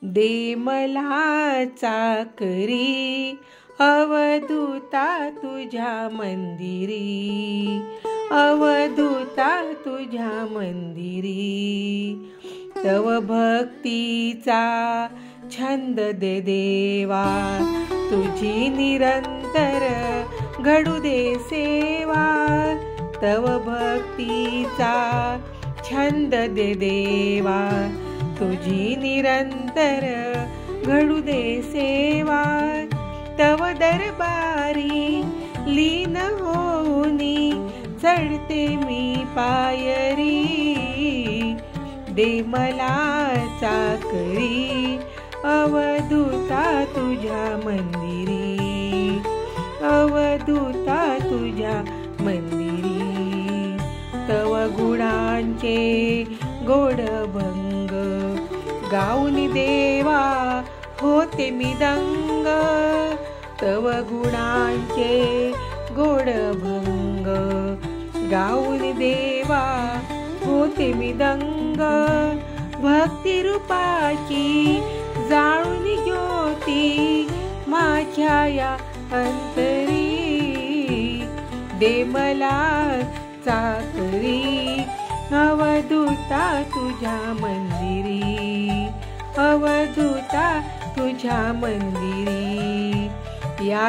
दे मला चाकरी अवधूता तुझ्या मंदिरी, अवधूता तुझ्या मंदिरी। तव भक्तीचा छंद दे देवा, तुझी निरंतर घडू दे सेवा। तव भक्तीचा छंद दे देवा, तुझी निरंतर घडू दे सेवा। तव दरबारी लीन होऊनी चढते मी पायरी, दे मला चाकरी अवधूता तुझ्या मंदिरी, अवधूता तुझ्या मंदिरी। तव गुणांचे गोड भंग गाऊन देवा होते मी दंग। तव गुणांचे गोड भंग गाऊन देवा होते मी दंग। भक्ती रूपाची जाळून ज्योती माझ्या या अंतरी, दे मला चाकरी अवधूता तुझ्या मंदिरी, अवधूता तुझ्या मंदिरी। या